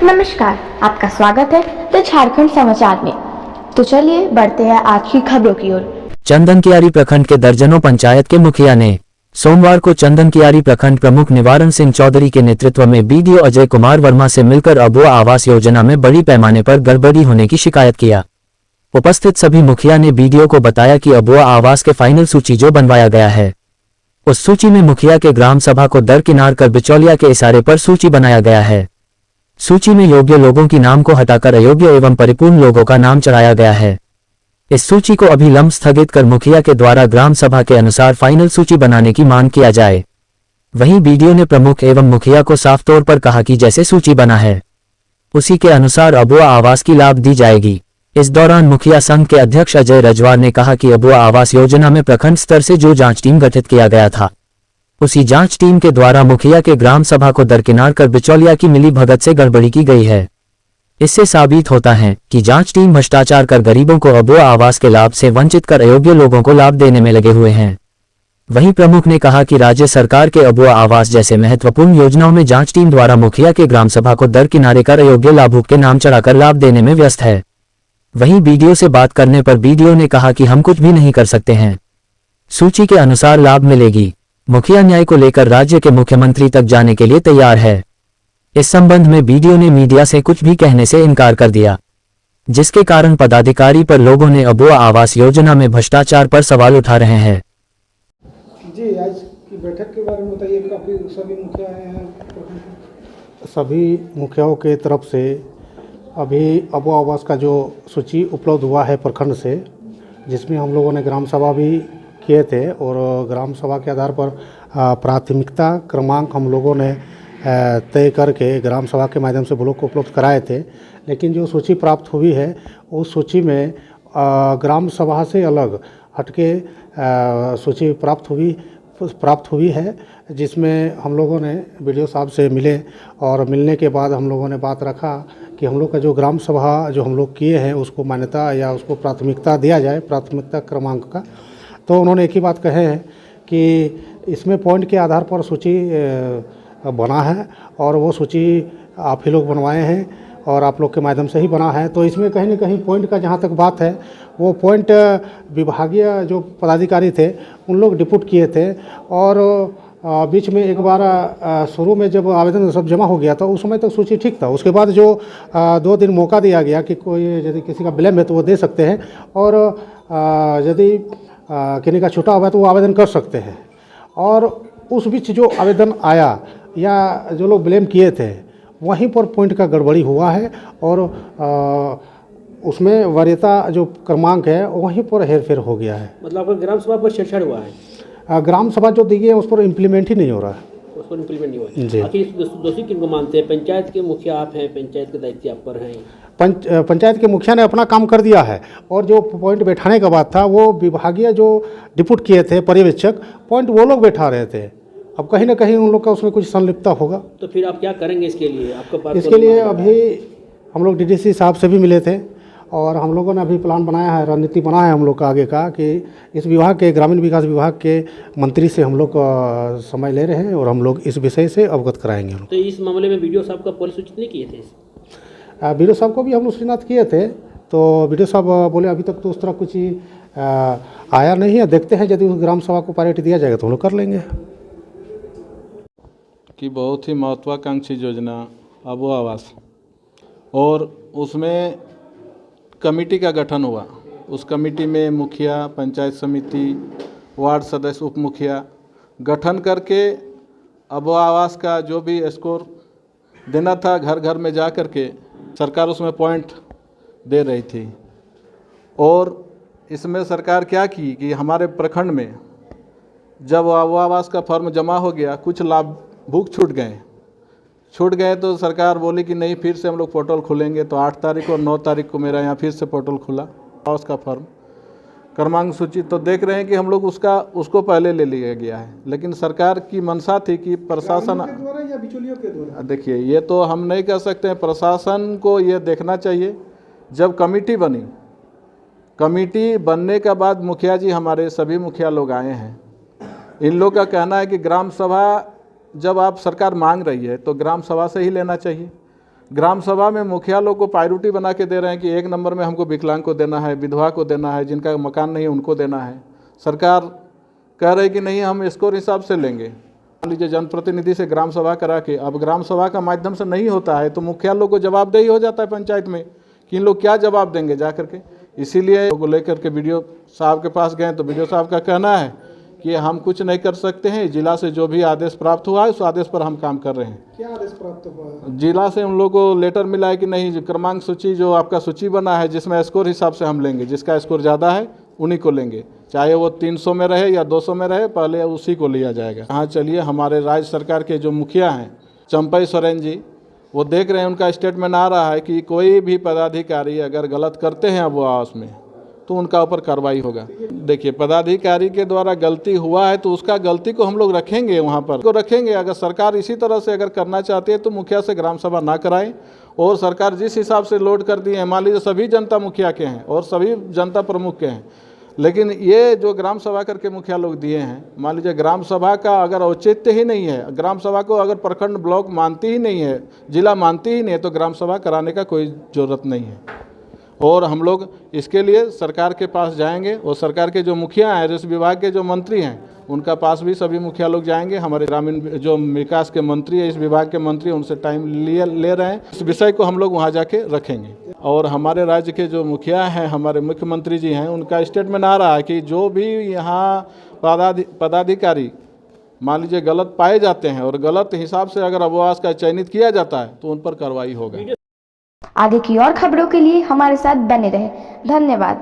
नमस्कार, आपका स्वागत है द झारखंड समाचार में। तो चलिए बढ़ते हैं आज की खबरों की ओर। चंदनकियारी प्रखंड के दर्जनों पंचायत के मुखिया ने सोमवार को चंदनकियारी प्रखंड प्रमुख निवारण सिंह चौधरी के नेतृत्व में बीडीओ अजय कुमार वर्मा से मिलकर अबुआ आवास योजना में बड़ी पैमाने पर गड़बड़ी होने की शिकायत किया। उपस्थित सभी मुखिया ने बीडीओ को बताया कि अबुआ आवास के फाइनल सूची जो बनवाया गया है, उस सूची में मुखिया के ग्राम सभा को दरकिनार कर बिचौलिया के इशारे पर सूची बनाया गया है। सूची में योग्य लोगों की नाम को हटाकर अयोग्य एवं परिपूर्ण लोगों का नाम चढ़ाया गया है। इस सूची को अभिलंब स्थगित कर मुखिया के द्वारा ग्राम सभा के अनुसार फाइनल सूची बनाने की मांग किया जाए। वहीं बीडीओ ने प्रमुख एवं मुखिया को साफ तौर पर कहा कि जैसे सूची बना है उसी के अनुसार अबुआ आवास की लाभ दी जाएगी। इस दौरान मुखिया संघ के अध्यक्ष अजय रजवार ने कहा कि अबुआ आवास योजना में प्रखंड स्तर से जो जांच टीम गठित किया गया था, उसी जांच टीम के द्वारा मुखिया के ग्राम सभा को दरकिनार कर बिचौलिया की मिली भगत से गड़बड़ी की गई है। इससे साबित होता है कि जांच टीम भ्रष्टाचार कर गरीबों को अबुआ आवास के लाभ से वंचित कर अयोग्य लोगों को लाभ देने में लगे हुए हैं। वहीं प्रमुख ने कहा कि राज्य सरकार के अबुआ आवास जैसे महत्वपूर्ण योजनाओं में जांच टीम द्वारा मुखिया के ग्राम सभा को दरकिनारे कर अयोग्य लाभुक के नाम चढ़ाकर लाभ देने में व्यस्त है। वहीं बीडीओ से बात करने पर बीडीओ ने कहा कि हम कुछ भी नहीं कर सकते हैं, सूची के अनुसार लाभ मिलेगी। मुखिया न्याय को लेकर राज्य के मुख्यमंत्री तक जाने के लिए तैयार है। इस संबंध में बीडीओ ने मीडिया से कुछ भी कहने से इनकार कर दिया, जिसके कारण पदाधिकारी पर लोगों ने अबुआ आवास योजना में भ्रष्टाचार पर सवाल उठा रहे हैं। जी, आज की बैठक के बारे में बताइए। काफ़ी सभी मुखिया आए हैं। सभी मुखियाओं के तरफ से अभी अबुआ आवास का जो सूची उपलब्ध हुआ है प्रखंड से, जिसमें हम लोगों ने ग्राम सभा भी किए थे और ग्राम सभा के आधार पर प्राथमिकता क्रमांक हम लोगों ने तय करके ग्राम सभा के माध्यम से ब्लॉक को उपलब्ध कराए थे। लेकिन जो सूची प्राप्त हुई है उस सूची में ग्राम सभा से अलग हटके सूची प्राप्त हुई है, जिसमें हम लोगों ने बीडीओ साहब से मिले और मिलने के बाद हम लोगों ने बात रखा कि हम लोग का जो ग्राम सभा जो हम लोग किए हैं उसको मान्यता या उसको प्राथमिकता दिया जाए, प्राथमिकता क्रमांक का। तो उन्होंने एक ही बात कहे हैं कि इसमें पॉइंट के आधार पर सूची बना है और वो सूची आप ही लोग बनवाए हैं और आप लोग के माध्यम से ही बना है। तो इसमें कहीं ना कहीं पॉइंट का जहाँ तक बात है, वो पॉइंट विभागीय जो पदाधिकारी थे उन लोग डिपुट किए थे और बीच में एक बार शुरू में जब आवेदन सब जमा हो गया था उस समय तक सूची ठीक था। उसके बाद जो 2 दिन मौका दिया गया कि कोई यदि किसी का विलम्ब है तो वो दे सकते हैं और यदि किसी का छूटा हुआ है तो वो आवेदन कर सकते हैं। और उस बीच जो आवेदन आया या जो लोग ब्लेम किए थे वहीं पर पॉइंट का गड़बड़ी हुआ है और उसमें वरीयता जो क्रमांक है वहीं पर हेरफेर हो गया है। मतलब आपका ग्राम सभा पर छेड़छाड़ हुआ है? ग्राम सभा जो दी गई है उस पर इम्प्लीमेंट ही नहीं हो रहा है। उस पर इम्प्लीमेंट नहीं हुआ है। जी। आखिर दोषी किनको मानते हैं? पंचायत के मुखिया आप हैं, पंचायत के दायित्व आप पर हैं। पंचायत के मुखिया ने अपना काम कर दिया है और जो पॉइंट बैठाने का बात था वो विभागीय जो डिपुट किए थे पर्यवेक्षक, पॉइंट वो लोग बैठा रहे थे। अब कहीं ना कहीं उन लोग का उसमें कुछ संलिप्तता होगा। तो फिर आप क्या करेंगे इसके लिए? आपके पास इसके लिए अभी हम लोग डीडीसी साहब से भी मिले थे और हम लोगों ने अभी प्लान बनाया है, रणनीति बनाया है हम लोग का आगे का कि इस विभाग के ग्रामीण विकास विभाग के मंत्री से हम लोग समय ले रहे हैं और हम लोग इस विषय से अवगत कराएंगे। तो इस मामले में बीडीओ साहब का पहले सूचित नहीं किए थे? बीडीओ साहब को भी हम लोग सूचना किए थे, तो बीडीओ साहब बोले अभी तक तो उस तरह कुछ आया नहीं है, देखते हैं यदि उस ग्राम सभा को प्रायोरिटी दिया जाएगा तो हम लोग कर लेंगे। कि बहुत ही महत्वाकांक्षी योजना अबुआ आवास और उसमें कमेटी का गठन हुआ। उस कमेटी में मुखिया, पंचायत समिति, वार्ड सदस्य, उप मुखिया गठन करके अबुआ आवास का जो भी स्कोर देना था घर घर में जा कर के सरकार उसमें पॉइंट दे रही थी। और इसमें सरकार क्या की कि हमारे प्रखंड में जब अबुआ आवास का फॉर्म जमा हो गया, कुछ लाभुक छूट गए तो सरकार बोली कि नहीं, फिर से हम लोग पोर्टल खोलेंगे। तो 8 तारीख और 9 तारीख को मेरा यहाँ फिर से पोर्टल खुला आवास का फॉर्म क्रमांक सूची। तो देख रहे हैं कि हम लोग उसको पहले ले लिया गया है। लेकिन सरकार की मंशा थी कि प्रशासन या बिचौलियों के द्वारा? देखिए, ये तो हम नहीं कह सकते हैं। प्रशासन को ये देखना चाहिए। जब कमेटी बनी, कमेटी बनने के बाद मुखिया जी हमारे सभी मुखिया लोग आए हैं। इन लोग का कहना है कि ग्राम सभा जब आप सरकार मांग रही है तो ग्राम सभा से ही लेना चाहिए। ग्राम सभा में मुखिया लोग को प्रायोरिटी बना के दे रहे हैं कि 1 नंबर में हमको विकलांग को देना है, विधवा को देना है, जिनका मकान नहीं है उनको देना है। सरकार कह रही कि नहीं हम स्कोर हिसाब से लेंगे। मान लीजिए जनप्रतिनिधि से ग्राम सभा करा के, अब ग्राम सभा का माध्यम से नहीं होता है तो मुखिया लोग को जवाबदेही हो जाता है पंचायत में कि इन लोग क्या जवाब देंगे जा करके। इसीलिए को लेकर के वीडियो साहब के पास गए तो वीडियो साहब का कहना है कि हम कुछ नहीं कर सकते हैं, जिला से जो भी आदेश प्राप्त हुआ है उस आदेश पर हम काम कर रहे हैं। क्या आदेश प्राप्त हुआ है? जिला से उन लोगों को लेटर मिला है कि नहीं क्रमांक सूची जो आपका सूची बना है जिसमें स्कोर हिसाब से हम लेंगे, जिसका स्कोर ज़्यादा है उन्हीं को लेंगे, चाहे वो 300 में रहे या 200 में रहे, पहले उसी को लिया जाएगा। हाँ चलिए, हमारे राज्य सरकार के जो मुखिया हैं चंपई सोरेन जी, वो देख रहे हैं, उनका स्टेटमेंट आ रहा है कि कोई भी पदाधिकारी अगर गलत करते हैं अब आवास में तो उनका ऊपर कार्रवाई होगा। देखिए, पदाधिकारी के द्वारा गलती हुआ है तो उसका गलती को हम लोग रखेंगे, वहाँ पर को रखेंगे। अगर सरकार इसी तरह से अगर करना चाहती है तो मुखिया से ग्राम सभा ना कराएं। और सरकार जिस हिसाब से लोड कर दी है, मान लीजिए सभी जनता मुखिया के हैं और सभी जनता प्रमुख के हैं, लेकिन ये जो ग्राम सभा करके मुखिया लोग दिए हैं, मान लीजिए ग्राम सभा का अगर औचित्य ही नहीं है, ग्राम सभा को अगर प्रखंड ब्लॉक मानती ही नहीं है, जिला मानती ही नहीं है, तो ग्राम सभा कराने का कोई ज़रूरत नहीं है। और हम लोग इसके लिए सरकार के पास जाएंगे और सरकार के जो मुखिया हैं, इस विभाग के जो मंत्री हैं, उनका पास भी सभी मुखिया लोग जाएंगे। हमारे ग्रामीण जो विकास के मंत्री है, इस विभाग के मंत्री, उनसे टाइम ले रहे हैं। इस विषय को हम लोग वहाँ जाके रखेंगे। और हमारे राज्य के जो मुखिया हैं, हमारे मुख्यमंत्री जी हैं, उनका स्टेटमेंट आ रहा है कि जो भी यहाँ पदाधिकारी मान लीजिए गलत पाए जाते हैं और गलत हिसाब से अगर आवास का चयनित किया जाता है तो उन पर कार्रवाई होगा। आगे की और खबरों के लिए हमारे साथ बने रहें। धन्यवाद।